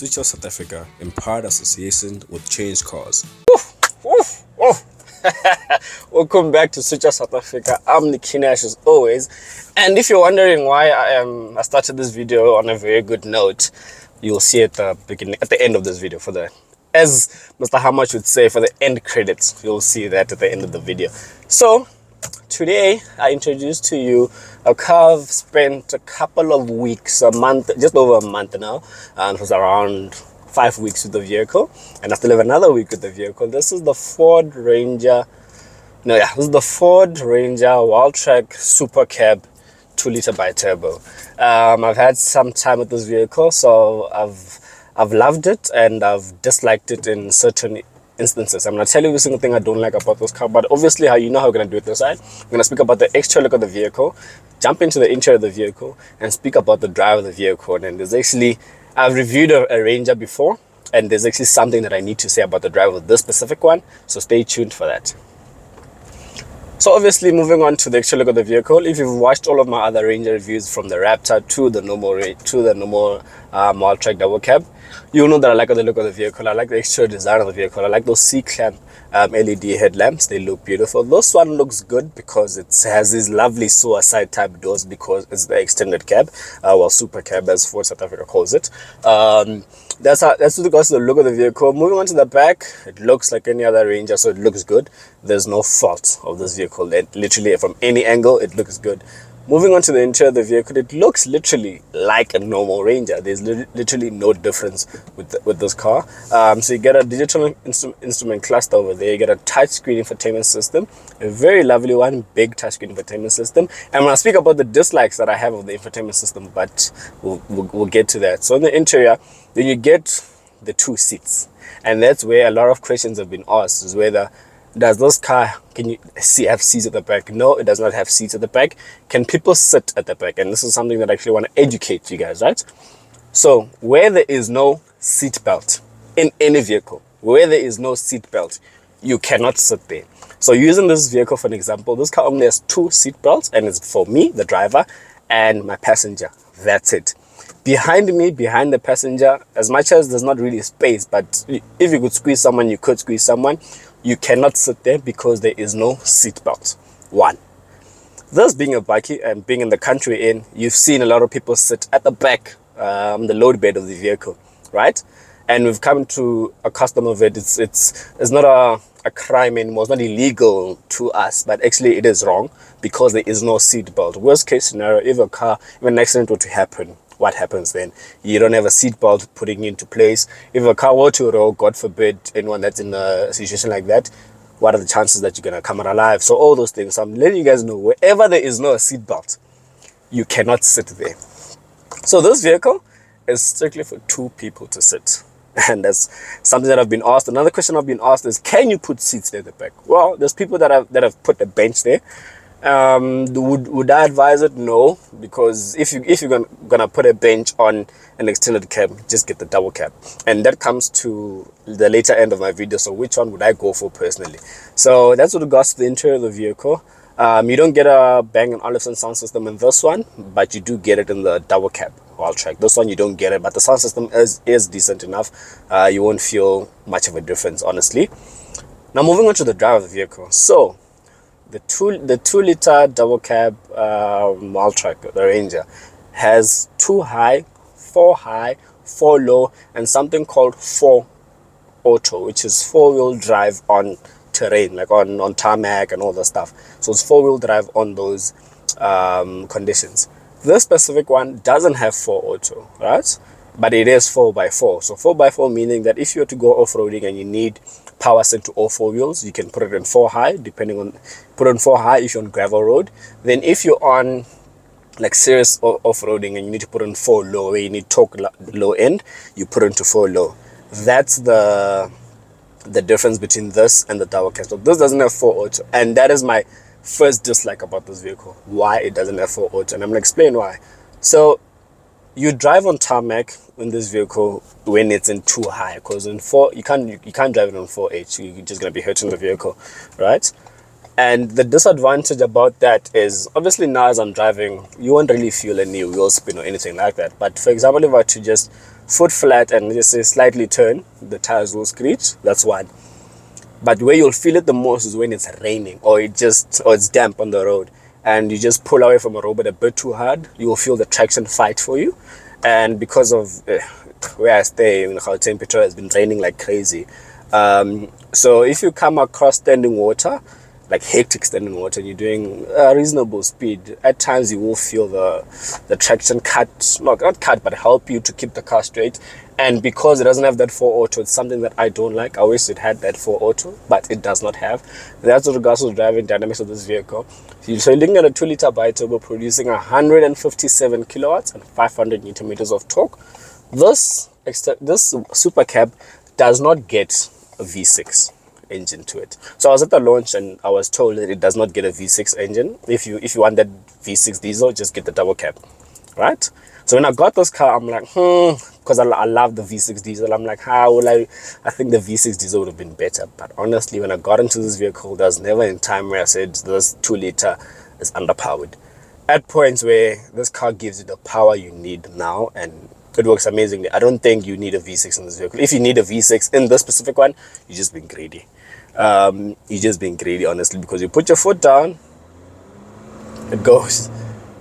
SiT South Africa, in part association with Change Cars. Welcome back to SiT South Africa. I'm Nikinash as always, and if you're wondering why I started this video on a very good note, you'll see at the end of this video, as Mr. Hamash would say, for the end credits. You'll see that at the end of the video. So today I introduced to you a car I've spent a couple of weeks, a month, just over a month now, and it was around 5 weeks with the vehicle, and I still have another week with the vehicle. This is the Ford Ranger Wildtrak Super Cab 2-liter bi-turbo. I've had some time with this vehicle, so I've loved it and I've disliked it in certain instances. I'm going to tell you every single thing I don't like about this car, but obviously how we're going to do it this side. I'm going to speak about the exterior look of the vehicle, jump into the interior of the vehicle, and speak about the drive of the vehicle. And there's actually, I've reviewed a Ranger before, and there's actually something that I need to say about the drive of this specific one, so stay tuned for that. So obviously, moving on to the exterior look of the vehicle, if you've watched all of my other Ranger reviews from the Raptor to the normal Wildtrak double cab, you'll know that I like the look of the vehicle. I like the exterior design of the vehicle. I like those C-clamp LED headlamps. They look beautiful. This one looks good because it has these lovely suicide type doors because it's the extended cab, super cab as Ford South Africa calls it. That's with regards to the look of the vehicle. Moving on to the back, it looks like any other Ranger, so it looks good. There's no fault of this vehicle. Literally from any angle, it looks good. Moving on to the interior of the vehicle, it looks literally like a normal Ranger. There's literally no difference with this car. So you get a digital instrument cluster over there. You get a touchscreen infotainment system, a very lovely one, big touchscreen infotainment system. And when I speak about the dislikes that I have of the infotainment system, but we'll get to that. So in the interior, then you get the 2 seats, and that's where a lot of questions have been asked, is whether does this car, can you have seats at the back? No, it does not have seats at the back. Can people sit at the back? And this is something that I actually want to educate you guys, right? So where there is no seat belt in any vehicle, where there is no seat belt, you cannot sit there. So using this vehicle for an example, this car only has 2 seat belts, and it's for me, the driver, and my passenger. That's it. Behind me, behind the passenger, as much as there's not really space, but if you could squeeze someone, you could squeeze someone. You cannot sit there because there is no seat belt. One. This being a bikie and being in the country you've seen a lot of people sit at the back, the load bed of the vehicle, right? And we've come to a custom of it. It's not a crime anymore. It's not illegal to us, but actually it is wrong because there is no seat belt. Worst case scenario, if an accident were to happen, what happens then? You don't have a seatbelt putting into place. If a car were to roll, God forbid, anyone that's in a situation like that, what are the chances that you're going to come out alive? So all those things. So I'm letting you guys know, wherever there is no seatbelt, you cannot sit there. So this vehicle is strictly for 2 people to sit. And that's something that I've been asked. Another question I've been asked is, can you put seats there at the back? Well, there's people that have put a bench there. Would I advise it? No, because if you're gonna put a bench on an extended cab, just get the double cab, and that comes to the later end of my video. So which one would I go for personally? So that's with regards to the interior of the vehicle. You don't get a Bang & Olufsen sound system in this one, but you do get it in the double cab Wildtrak. This one you don't get it, but the sound system is decent enough. You won't feel much of a difference, honestly. Now moving on to the drive of the vehicle. So the 2-liter double cab Wildtrak, the Ranger, has 2 high, 4 low, and something called 4 auto, which is 4-wheel drive on terrain, like on tarmac and all that stuff. So it's 4-wheel drive on those conditions. This specific one doesn't have 4 auto, right? But it is 4x4. So 4x4 meaning that if you were to go off-roading and you need power sent to all 4 wheels, you can put it in 4 high, put it on 4 high if you're on gravel road. Then if you're on like serious off-roading and you need to put in 4 low, where you need torque low end, you put it into 4 low. That's the difference between this and the double cab. So this doesn't have 4 auto, and that is my first dislike about this vehicle, why it doesn't have 4 auto, and I'm gonna explain why. So you drive on tarmac in this vehicle when it's in 2 high, because in 4 you can't drive it on 4H. You're just gonna be hurting the vehicle, right? And the disadvantage about that is, obviously now as I'm driving, you won't really feel any wheel spin or anything like that. But for example, if I were to just foot flat and just say slightly turn, the tires will screech. That's one. But where you'll feel it the most is when it's raining or it's damp on the road, and you just pull away from a road a bit too hard, you will feel the traction fight for you. And because of where I stay, how temperature has been raining like crazy. So if you come across standing water, like hectic standing water, and you're doing a reasonable speed, at times you will feel the traction cut, not cut, but help you to keep the car straight. And because it doesn't have that 4 auto, it's something that I don't like. I wish it had that 4 auto, but it does not have. That's with regards to the driving dynamics of this vehicle. So you're looking at a 2-liter biturbo producing 157 kilowatts and 500 newton meters of torque. This super cab does not get a V6 engine to it. So I was at the launch and I was told that it does not get a V6 engine. If you want that V6 diesel, just get the double cab, right? So when I got this car, I'm like, because I love the V6 diesel. I'm like, how will I think the V6 diesel would have been better. But honestly, when I got into this vehicle, there was never a time where I said this 2-liter is underpowered. At points where this car gives you the power you need now, and it works amazingly. I don't think you need a V6 in this vehicle. If you need a V6 in this specific one, you're just being greedy. You're just being greedy, honestly, because you put your foot down, it goes.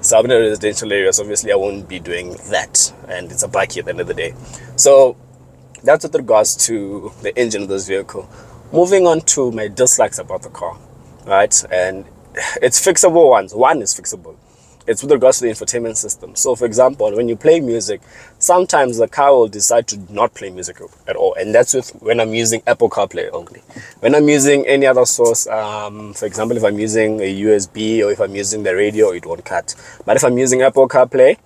So I'm in a residential area, so obviously I won't be doing that, and it's a bike at the end of the day. So that's with regards to the engine of this vehicle. Moving on to my dislikes about the car, right? And it's fixable ones. One is fixable. It's with regards to the infotainment system. So for example, when you play music, sometimes the car will decide to not play music at all. And that's when I'm using Apple CarPlay only. When I'm using any other source, for example, if I'm using a USB or if I'm using the radio, it won't cut. But if I'm using Apple CarPlay,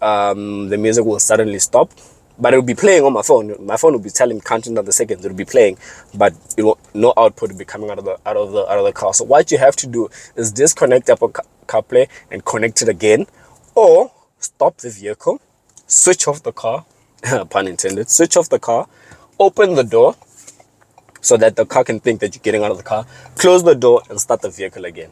the music will suddenly stop. But it will be playing on my phone. My phone will be telling me counting down the seconds. It will be playing, but it will, no output will be coming out of the car. So what you have to do is disconnect Apple CarPlay and connect it again, or stop the vehicle, switch off the car, pun intended, switch off the car, open the door so that the car can think that you're getting out of the car, close the door and start the vehicle again.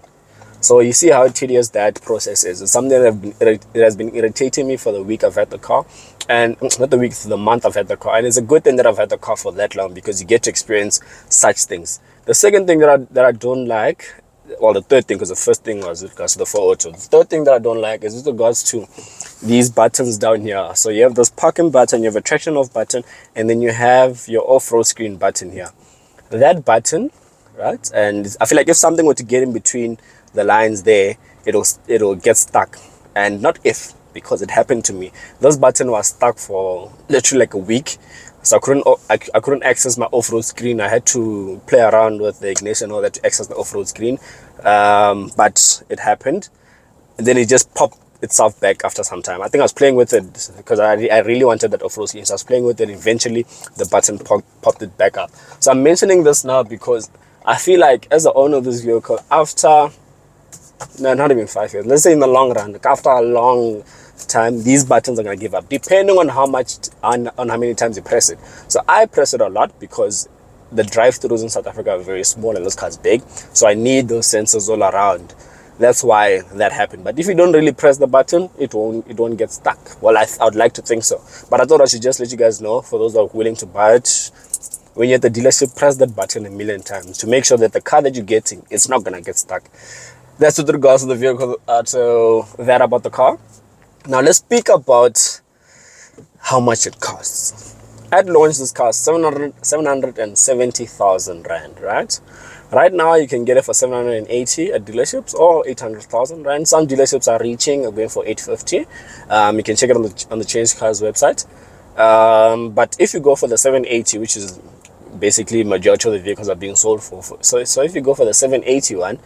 So you see how tedious that process is. It's something that has been irritating me for the week I've had the car, and not the week, the month I've had the car. And it's a good thing that I've had the car for that long, because you get to experience such things. The second thing that I don't like, well, the third thing, because the first thing was with regards to the 4 auto. The third thing that I don't like is with regards to these buttons down here. So you have this parking button, you have a traction off button, and then you have your off-road screen button here. That button, right? And I feel like if something were to get in between the lines there, it'll get stuck. And not if, because it happened to me. This button was stuck for literally like a week. So I couldn't access my off-road screen. I had to play around with the ignition and all that to access the off-road screen. But it happened. And then it just popped itself back after some time. I think I was playing with it because I really wanted that off-road screen. So I was playing with it. Eventually, the button popped it back up. So I'm mentioning this now because I feel like as the owner of this vehicle, after, no, not even 5 years, let's say in the long run, like after a long time, these buttons are going to give up, depending on how many times you press it. So I press it a lot because the drive-throughs in South Africa are very small and this car's big, so I need those sensors all around. That's why that happened. But if you don't really press the button, it won't get stuck. Well, I would like to think so, but I thought I should just let you guys know, for those that are willing to buy it, when you're at the dealership, press that button a million times to make sure that the car that you're getting, it's not going to get stuck. That's with regards to the vehicle, so that about the car. Now let's speak about how much it costs. At launch, this car 770,000 rand, right? Right now, you can get it for 780 at dealerships, or 800,000 rand. Some dealerships are going for 850. You can check it on the Change Cars website. But if you go for the 780, which is basically majority of the vehicles are being sold for. So if you go for the 780 one,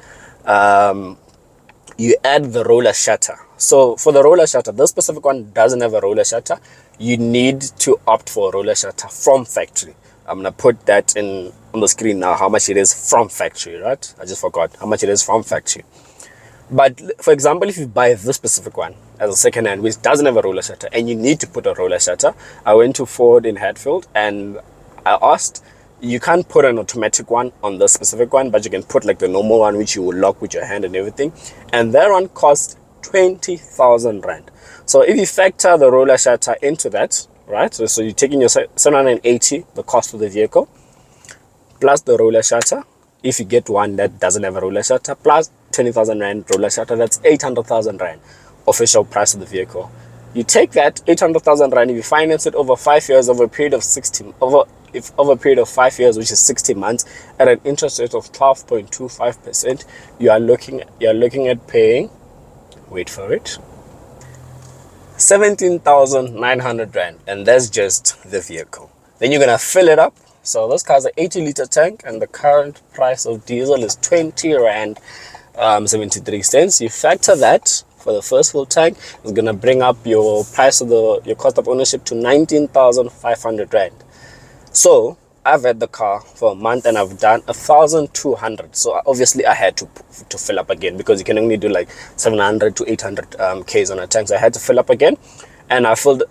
you add the roller shutter. So for the roller shutter, this specific one doesn't have a roller shutter. You need to opt for a roller shutter from factory. I'm gonna put that on the screen now, how much it is from factory, right? I just forgot how much it is from factory. But for example, if you buy this specific one as a second hand, which doesn't have a roller shutter, and you need to put a roller shutter, I went to Ford in Hatfield and I asked You can't put an automatic one on the specific one, but you can put like the normal one, which you will lock with your hand and everything. And that one costs 20,000 rand. So if you factor the roller shutter into that, right? So you're taking your 780, the cost of the vehicle, plus the roller shutter. If you get one that doesn't have a roller shutter, plus 20,000 rand roller shutter, that's 800,000 rand official price of the vehicle. You take that 800,000 rand, if you finance it over 5 years, over a period of 5 years, which is 60 months, at an interest rate of 12.25%, you are looking at paying, wait for it, 17,900 rand, and that's just the vehicle. Then you're gonna fill it up. So this car's an 80-liter tank, and the current price of diesel is 20 rand 73 cents. You factor that for the first full tank, it's gonna bring up your price of your cost of ownership to 19,500 rand. So I've had the car for a month and I've done 1,200. So obviously I had to fill up again, because you can only do like 700 to 800 Ks on a tank. So I had to fill up again, and I filled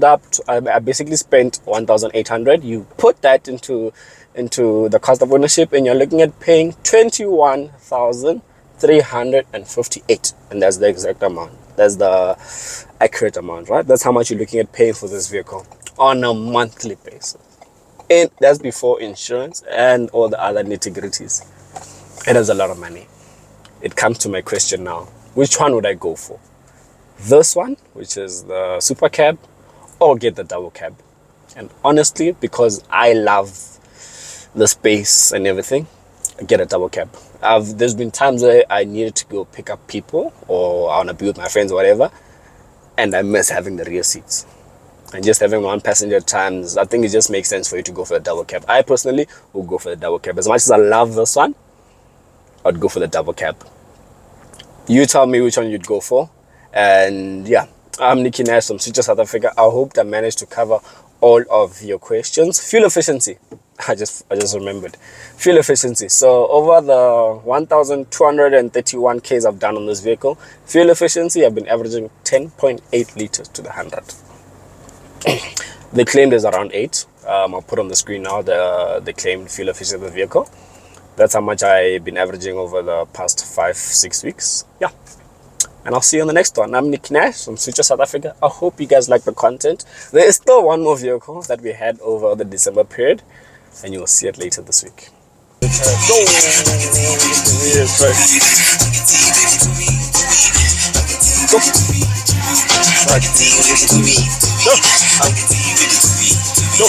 up. I basically spent 1,800. You put that into the cost of ownership, and you're looking at paying 21,358, and that's the exact amount. That's the accurate amount, right? That's how much you're looking at paying for this vehicle on a monthly basis. And that's before insurance and all the other nitty-gritties. It is a lot of money. It comes to my question now. Which one would I go for? This one, which is the super cab, or get the double cab? And honestly, because I love the space and everything, I get a double cab. There's been times where I needed to go pick up people, or I want to be with my friends or whatever, and I miss having the rear seats. And just having one passenger at times, I think it just makes sense for you to go for the double cab. I personally will go for the double cab. As much as I love this one, I'd go for the double cab. You tell me which one you'd go for. And yeah, I'm Nicky Nash from SiT South Africa. I hope that I managed to cover all of your questions. Fuel efficiency. I just remembered. Fuel efficiency. So over the 1,231 Ks I've done on this vehicle, fuel efficiency, I've been averaging 10.8 liters to the 100. They claimed is around 8. I'll put on the screen now the claimed fuel efficiency of the vehicle. That's how much I've been averaging over the past 5-6 weeks. Yeah. And I'll see you on the next one. I'm Nicky Nash from SiT South Africa. I hope you guys like the content. There is still one more vehicle that we had over the December period, and you will see it later this week. Go.